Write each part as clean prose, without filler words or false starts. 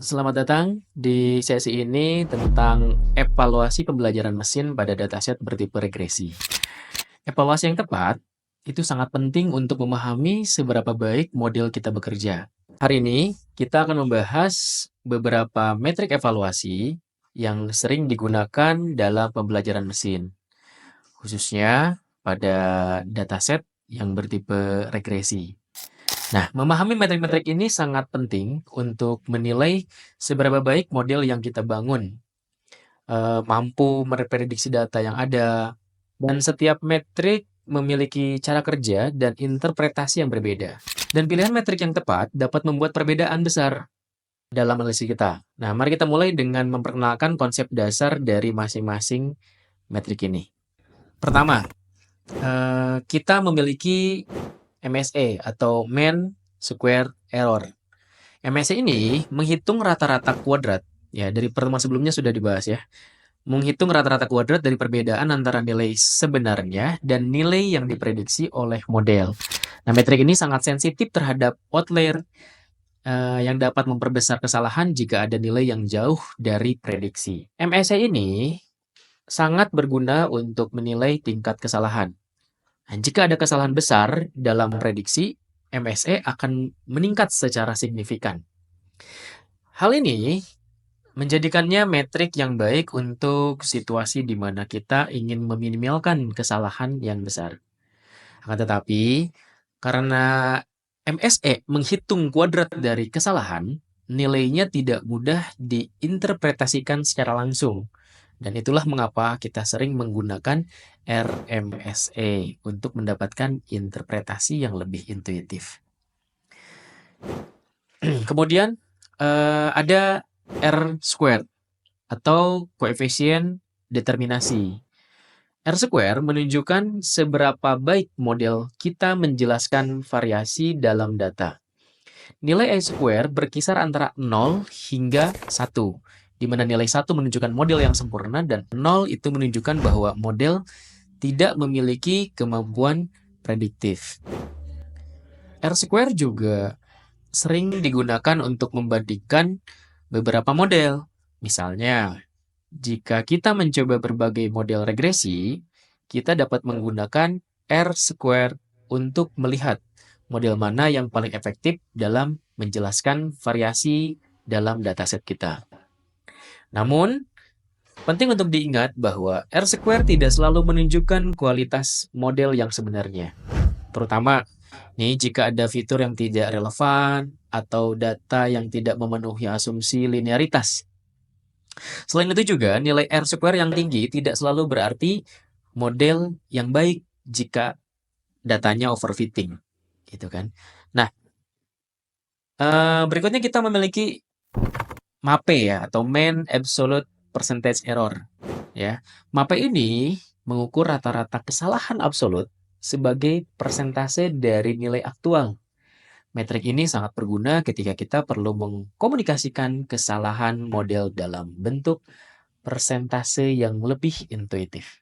Selamat datang di sesi ini tentang evaluasi pembelajaran mesin pada dataset bertipe regresi. Evaluasi yang tepat itu sangat penting untuk memahami seberapa baik model kita bekerja. Hari ini kita akan membahas beberapa metrik evaluasi yang sering digunakan dalam pembelajaran mesin, khususnya pada dataset yang bertipe regresi. Nah, memahami metrik-metrik ini sangat penting untuk menilai seberapa baik model yang kita bangun, mampu memprediksi data yang ada, dan setiap metrik memiliki cara kerja dan interpretasi yang berbeda. Dan pilihan metrik yang tepat dapat membuat perbedaan besar dalam analisis kita. Nah, mari kita mulai dengan memperkenalkan konsep dasar dari masing-masing metrik ini. Pertama, kita memiliki MSE atau Mean Square Error. MSE ini menghitung rata-rata kuadrat, ya dari pertemuan sebelumnya sudah dibahas ya. Menghitung rata-rata kuadrat dari perbedaan antara nilai sebenarnya dan nilai yang diprediksi oleh model. Nah, metrik ini sangat sensitif terhadap outlier yang dapat memperbesar kesalahan jika ada nilai yang jauh dari prediksi. MSE ini sangat berguna untuk menilai tingkat kesalahan. Nah, jika ada kesalahan besar dalam prediksi, MSE akan meningkat secara signifikan. Hal ini menjadikannya metrik yang baik untuk situasi di mana kita ingin meminimalkan kesalahan yang besar. Akan tetapi, karena MSE menghitung kuadrat dari kesalahan, nilainya tidak mudah diinterpretasikan secara langsung. Dan itulah mengapa kita sering menggunakan RMSE untuk mendapatkan interpretasi yang lebih intuitif. Kemudian ada R squared atau koefisien determinasi. R square menunjukkan seberapa baik model kita menjelaskan variasi dalam data. Nilai R square berkisar antara 0 hingga 1, di mana nilai 1 menunjukkan model yang sempurna dan 0 itu menunjukkan bahwa model tidak memiliki kemampuan prediktif. R square juga sering digunakan untuk membandingkan beberapa model. Misalnya, jika kita mencoba berbagai model regresi, kita dapat menggunakan R square untuk melihat model mana yang paling efektif dalam menjelaskan variasi dalam dataset kita. Namun, penting untuk diingat bahwa R square tidak selalu menunjukkan kualitas model yang sebenarnya. Terutama nih jika ada fitur yang tidak relevan atau data yang tidak memenuhi asumsi linearitas. Selain itu juga, nilai R square yang tinggi tidak selalu berarti model yang baik jika datanya overfitting, gitu kan. Nah, berikutnya kita memiliki MAPE ya, atau Mean Absolute Percentage Error. Ya, MAPE ini mengukur rata-rata kesalahan absolut sebagai persentase dari nilai aktual. Metrik ini sangat berguna ketika kita perlu mengkomunikasikan kesalahan model dalam bentuk persentase yang lebih intuitif.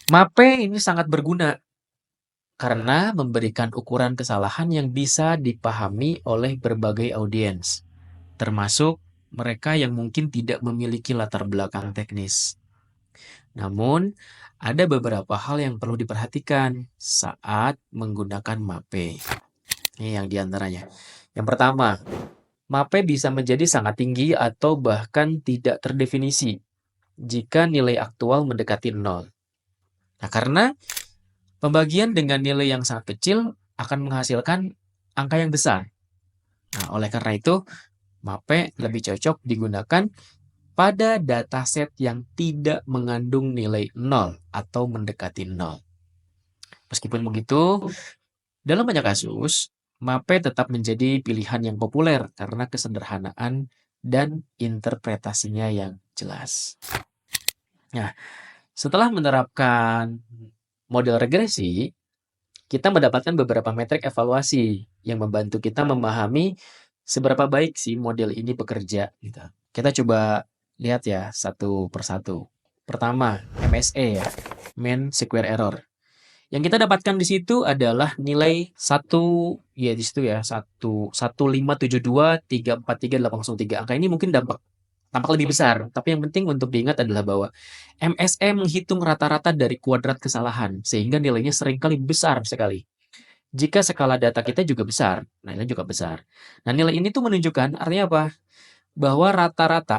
MAPE ini sangat berguna karena memberikan ukuran kesalahan yang bisa dipahami oleh berbagai audiens, termasuk mereka yang mungkin tidak memiliki latar belakang teknis. Namun, ada beberapa hal yang perlu diperhatikan saat menggunakan MAPE. Ini yang diantaranya. Yang pertama, MAPE bisa menjadi sangat tinggi atau bahkan tidak terdefinisi jika nilai aktual mendekati 0. Nah, karena pembagian dengan nilai yang sangat kecil akan menghasilkan angka yang besar. Nah, oleh karena itu, MAPE lebih cocok digunakan pada dataset yang tidak mengandung nilai 0 atau mendekati 0. Meskipun begitu, dalam banyak kasus, MAPE tetap menjadi pilihan yang populer karena kesederhanaan dan interpretasinya yang jelas. Nah, setelah menerapkan model regresi, kita mendapatkan beberapa metrik evaluasi yang membantu kita memahami seberapa baik sih model ini bekerja. Gitu. Kita coba lihat ya satu persatu. Pertama, MSE ya, Mean Square Error. Yang kita dapatkan di situ adalah nilai satu, ya di situ ya, 1,1572,343,803. Angka ini mungkin tampak lebih besar, tapi yang penting untuk diingat adalah bahwa MSE menghitung rata-rata dari kuadrat kesalahan, sehingga nilainya seringkali besar sekali. Jika skala data kita juga besar, nilainya juga besar. Nah, nilai ini tuh menunjukkan artinya apa? Bahwa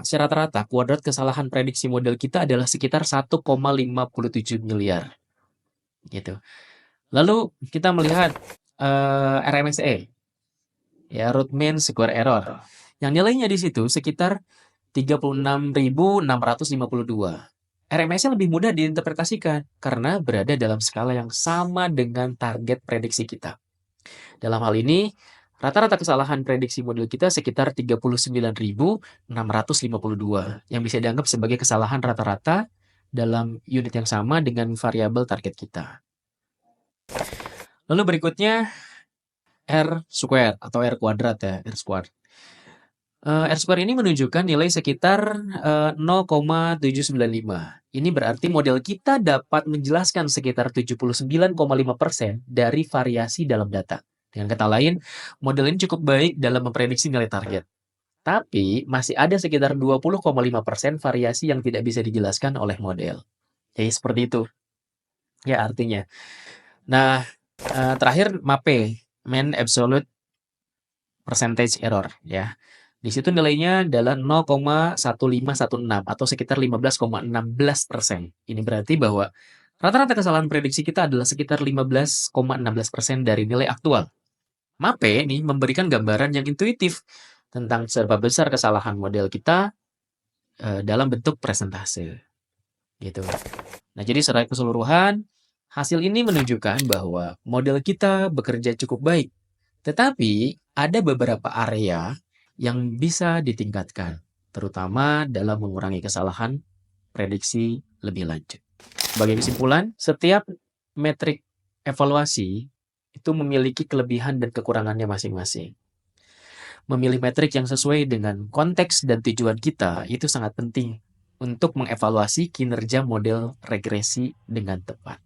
secara rata-rata kuadrat kesalahan prediksi model kita adalah sekitar 1,57 miliar gitu. Lalu kita melihat RMSE, ya root mean square error, yang nilainya di situ sekitar 36.652. RMSE lebih mudah diinterpretasikan karena berada dalam skala yang sama dengan target prediksi kita. Dalam hal ini, rata-rata kesalahan prediksi model kita sekitar 39.652, yang bisa dianggap sebagai kesalahan rata-rata dalam unit yang sama dengan variabel target kita. Lalu berikutnya R square atau R kuadrat ya, R square. R square ini menunjukkan nilai sekitar 0,795. Ini berarti model kita dapat menjelaskan sekitar 79,5% dari variasi dalam data. Dengan kata lain, model ini cukup baik dalam memprediksi nilai target. Tapi masih ada sekitar 20,5% variasi yang tidak bisa dijelaskan oleh model. Jadi seperti itu. Ya artinya. Nah, terakhir MAPE, Mean Absolute Percentage Error ya. Di situ nilainya adalah 0,1516 atau sekitar 15,16%. Ini berarti bahwa rata-rata kesalahan prediksi kita adalah sekitar 15,16% dari nilai aktual. MAPE ini memberikan gambaran yang intuitif tentang seberapa besar kesalahan model kita dalam bentuk presentase. Gitu. Nah, jadi secara keseluruhan, hasil ini menunjukkan bahwa model kita bekerja cukup baik. Tetapi ada beberapa area yang bisa ditingkatkan, terutama dalam mengurangi kesalahan prediksi lebih lanjut. Sebagai kesimpulan, setiap metrik evaluasi itu memiliki kelebihan dan kekurangannya masing-masing. Memilih metrik yang sesuai dengan konteks dan tujuan kita itu sangat penting untuk mengevaluasi kinerja model regresi dengan tepat.